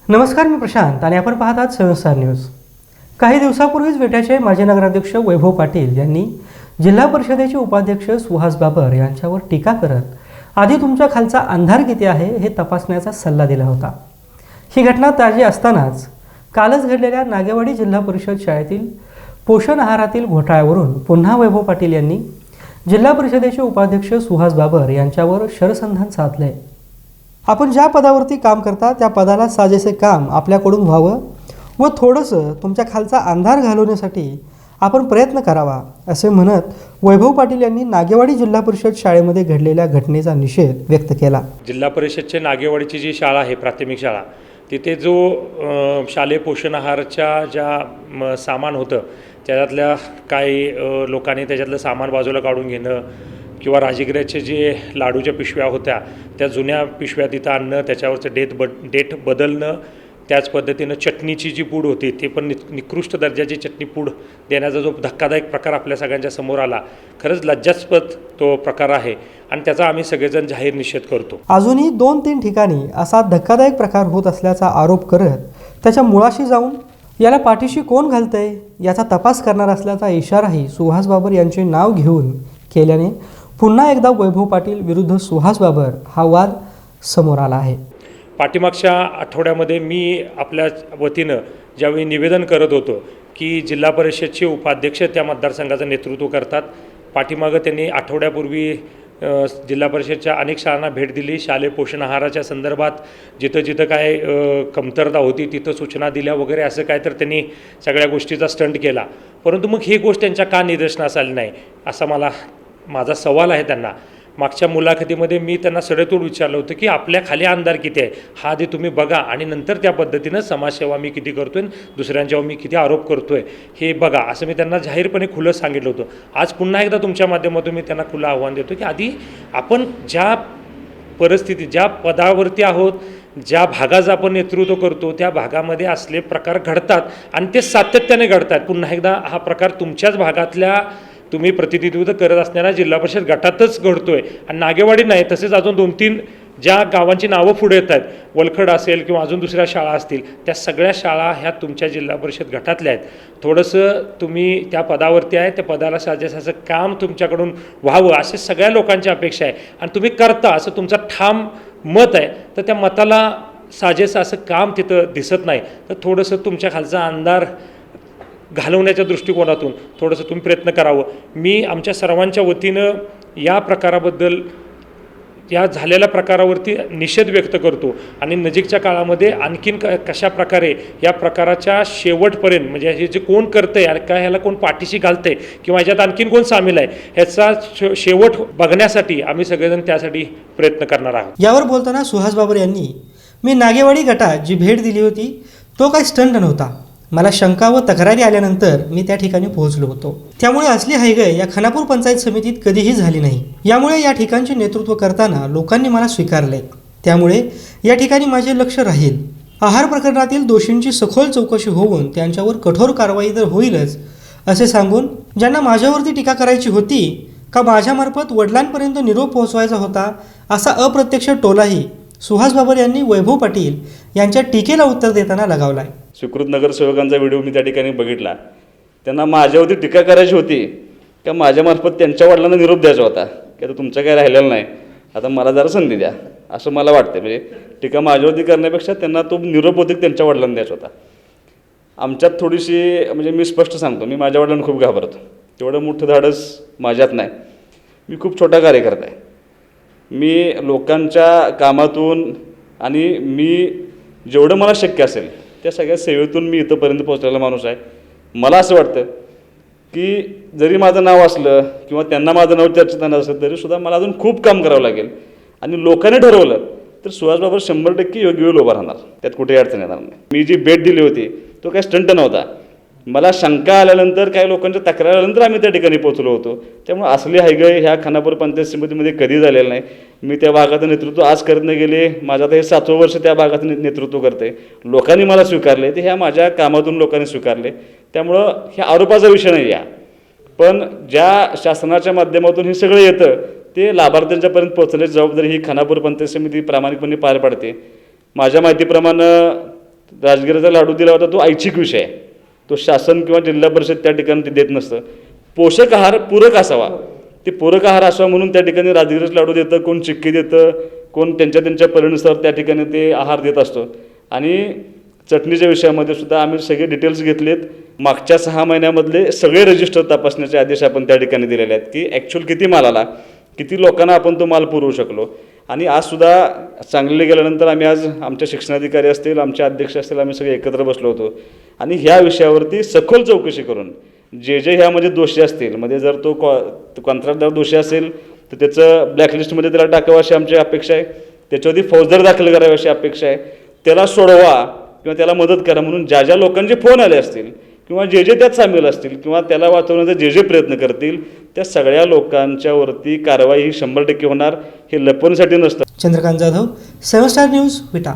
नमस्कार, मी प्रशांत आणि आपण पाहत आहात संस्कार न्यूज। काही दिवसापूर्वीच बेटाचे माजी नगराध्यक्ष वैभव पाटील यांनी जिल्हा परिषदेचे उपाध्यक्ष सुहास बाबर यांच्यावर टीका करत आधी तुमच्या खालचा अंधार किती आहे हे तपासण्याचा सल्ला दिला होता। ही घटना ताजी असतानाच कालच घडलेल्या नागेवाडी जिल्हा परिषद शाळेतील पोषण आहारातील घोटाळ्यावरून पुन्हा वैभव पाटील यांनी जिल्हा परिषदेचे उपाध्यक्ष सुहास बाबर यांच्यावर शरसंधान साधले। आपण ज्या पदावरती काम करता त्या पदाला साजेसे काम आपल्याकडून व्हावं व थोडंसं तुमच्या खालचा अंधार घालवण्यासाठी आपण प्रयत्न करावा असे म्हणत वैभव पाटील यांनी नागेवाडी जिल्हा परिषद शाळेमध्ये घडलेल्या घटनेचा निषेध व्यक्त केला। जिल्हा परिषदच्या नागेवाडीची जी शाळा आहे, प्राथमिक शाळा, तिथे जो शालेय पोषण आहाराच्या ज्या सामान होतं त्याच्यातल्या काही लोकांनी त्याच्यातलं सामान बाजूला काढून घेणं किंवा राजगिऱ्याचे जे लाडूच्या पिशव्या होत्या त्या जुन्या पिशव्या तिथं आणणं, त्याच्यावरचं डेट बदलणं, त्याच पद्धतीनं चटणीची जी पूड होती ती पण निकृष्ट दर्जाची चटणी पूड देण्याचा जो धक्कादायक प्रकार आपल्या सगळ्यांच्या समोर आला, खरंच लज्जास्पद तो प्रकार आहे आणि त्याचा आम्ही सगळेजण जाहीर निषेध करतो। अजूनही 2-3 ठिकाणी असा धक्कादायक प्रकार होत असल्याचा आरोप करत त्याच्या मुळाशी जाऊन याला पाठीशी कोण घालतंय याचा तपास करणार असल्याचा इशाराही सुहास बाबर यांचे नाव घेऊन केल्याने पुन्हा एकदा वैभव पाटील विरुद्ध सुहास बाबर हा वाद समोर आला आहे। पाठीमागच्या आठवड्यामध्ये मी आपल्या वतीनं ज्यावेळी निवेदन करत होतो की जिल्हा परिषदचे उपाध्यक्ष त्या मतदारसंघाचं नेतृत्व करतात, पाठीमागं त्यांनी आठवड्यापूर्वी जिल्हा परिषदच्या अनेक शाळांना भेट दिली, शालेय पोषण आहाराच्या संदर्भात जिथं जिथं काय कमतरता होती तिथं सूचना दिल्या वगैरे असं काय तर त्यांनी सगळ्या गोष्टीचा स्टंट केला। परंतु मग ही गोष्ट त्यांच्या का निदर्शनास आली नाही असा माझा सवाल आहे त्यांना। मागच्या मुलाखतीमध्ये मी त्यांना सडेतोड विचारलं होतं की आपल्या खाली अंधार किती आहे हा आधी तुम्ही बघा आणि नंतर त्या पद्धतीनं समाजसेवा मी किती करतोय, दुसऱ्यांच्यावर मी किती आरोप करतोय हे बघा, असं मी त्यांना जाहीरपणे खुलं सांगितलं होतं। आज पुन्हा एकदा तुमच्या माध्यमातून मी त्यांना खुलं आव्हान देतो की आधी आपण ज्या परिस्थितीत ज्या पदावरती आहोत, ज्या भागाचं आपण नेतृत्व करतो त्या भागामध्ये असले प्रकार घडतात आणि ते सातत्याने घडतात। पुन्हा एकदा हा प्रकार तुमच्याच भागातल्या तुम्ही प्रतिनिधित्व करत असणाऱ्या जिल्हा परिषद गटातच घडतोय आणि नागेवाडी नाही, तसेच अजून 2-3 ज्या गावांची नावं पुढे येत आहेत, वलखड असेल किंवा अजून दुसऱ्या शाळा असतील, त्या सगळ्या शाळा ह्या तुमच्या जिल्हा परिषद गटातल्या आहेत। थोडंसं तुम्ही त्या पदावरती आहे, त्या पदाला साजेसं काम तुमच्याकडून व्हावं असे सगळ्या लोकांची अपेक्षा आहे आणि तुम्ही करता असं तुमचं ठाम मत आहे, तर त्या मताला साजेसं असं काम तिथं दिसत नाही, तर थोडंसं तुमच्या खालचा अंधार घालवण्याच्या दृष्टिकोनातून थोडंसं तुम्ही प्रयत्न करावं। मी आमच्या सर्वांच्या वतीनं या प्रकाराबद्दल, या झालेल्या प्रकारावरती निषेध व्यक्त करतो आणि नजीकच्या काळामध्ये आणखीन कशा प्रकारे या प्रकाराच्या शेवटपर्यंत, म्हणजे हे जे कोण करतंय आणि काय ह्याला कोण पाठीशी घालतंय किंवा ह्याच्यात आणखीन कोण सामील आहे ह्याचा शेवट बघण्यासाठी आम्ही सगळेजण त्यासाठी प्रयत्न करणार आहोत। यावर बोलताना सुहास बाबर यांनी मी नागेवाडी गटात जी भेट दिली होती तो काही स्टंट नव्हता, मला शंका व तक्रारी आल्यानंतर मी त्या ठिकाणी पोहोचलो होतो, त्यामुळे असली हयगय या खानापूर पंचायत समितीत कधीही झाली नाही। यामुळे या ठिकाणचे नेतृत्व करताना लोकांनी मला स्वीकारले, त्यामुळे या ठिकाणी माझे लक्ष राहील। आहार प्रकरणातील दोषींची सखोल चौकशी होऊन त्यांच्यावर कठोर कारवाई तर होईलच असे सांगून ज्यांना माझ्यावरती टीका करायची होती का माझ्यामार्फत वडिलांपर्यंत निरोप पोहोचवायचा होता असा अप्रत्यक्ष टोलाही सुहास बाबर यांनी वैभव पाटील यांच्या टीकेला उत्तर देताना लगावलाय। स्वीकृत नगरसेवकांचा व्हिडिओ मी त्या ठिकाणी बघितला, त्यांना माझ्यावरती टीका करायची होती का माझ्यामार्फत त्यांच्या वडिलांना निरोप द्यायचा होता की आता तुमचं काय राहिलेलं नाही, आता मला जरा संधी द्या असं मला वाटतं। म्हणजे टीका माझ्यावरती करण्यापेक्षा त्यांना तो निरोप होते त्यांच्या वडिलांना द्यायचा होता। आमच्यात थोडीशी, म्हणजे मी स्पष्ट सांगतो, मी माझ्या वडिलांना खूप घाबरतो, तेवढं मोठं धाडस माझ्यात नाही। मी खूप छोटा कार्यकर्ता आहे, मी लोकांच्या कामातून आणि मी जेवढं मला शक्य असेल त्या सगळ्या सेवेतून मी इथंपर्यंत पोहोचलेला माणूस आहे। मला असं वाटतं की जरी माझं नाव असलं किंवा त्यांना माझं नाव चर्चेत आणलं असेल तरीसुद्धा मला अजून खूप काम करावं लागेल आणि लोकांनी ठरवलं तर सुहास बाबर 100% योग्य वेळ उभा राहणार, त्यात कुठेही अडचण येणार नाही। मी जी भेट दिली होती तो काही स्टंट नव्हता, मला शंका आल्यानंतर काही लोकांच्या तक्रार आल्यानंतर आम्ही त्या ठिकाणी पोहोचलो होतो, त्यामुळे असली हयगय ह्या खानापूर पंचायत समितीमध्ये कधी झालेलं नाही। मी त्या भागाचं नेतृत्व आज करत नाही गेले, माझं आता हे 7वं वर्ष त्या भागाचं नेतृत्व करते, लोकांनी मला स्वीकारले, ते ह्या माझ्या कामातून लोकांनी स्वीकारले, त्यामुळं ह्या आरोपाचा विषय नाही या, पण ज्या शासनाच्या माध्यमातून हे सगळं येतं ते लाभार्थ्यांच्यापर्यंत पोहोचण्याची जबाबदारी ही खानापूर पंचायत समिती प्रामाणिकपणे पार पाडते। माझ्या माहितीप्रमाणे राजगिराचा लाडू दिला होता तो ऐच्छिक विषय आहे, तो शासन किंवा जिल्हा परिषद त्या ठिकाणी ते देत नसतं. पोषक आहार पूरक असावा, ते पूरक आहार असावा म्हणून त्या ठिकाणी राजगिराचं लाडू देतं, कोण चिक्की देतं, कोण त्यांच्या परिनुसार त्या ठिकाणी ते आहार देत असतो. आणि चटणीच्या विषयामध्ये सुद्धा आम्ही सगळे डिटेल्स घेतलेत. मागच्या 6 महिन्यामधले सगळे रजिस्टर तपासण्याचे आदेश आपण त्या ठिकाणी दिलेले आहेत की ॲक्च्युअल किती माल आला, किती लोकांना आपण तो माल पुरवू शकलो. आणि आजसुद्धा सांगलीला गेल्यानंतर आम्ही आज आमच्या शिक्षणाधिकारी असतील, आमचे अध्यक्ष असतील, आम्ही सगळे एकत्र बसलो होतो आणि ह्या विषयावरती सखोल चौकशी करून जे ह्यामध्ये दोषी असतील, म्हणजे जर तो कंत्राटदार दोषी असेल तर त्याचं ब्लॅकलिस्टमध्ये त्याला टाकावं अशी आमची अपेक्षा आहे, त्याच्यावरती फौजदार दाखल करावी अशी अपेक्षा आहे, त्याला सोडवा किंवा त्याला मदत करा म्हणून ज्या लोकांचे फोन आले असतील किंवा जे त्यात सामील असतील किंवा त्याला वाचवण्याचा जे प्रयत्न करतील त्या सगळ्या लोकांच्यावरती कारवाई ही 100% होणार. हे लपवण्यासाठी नसतं. चंद्रकांत जाधव, 7 स्टार न्यूज, विटा.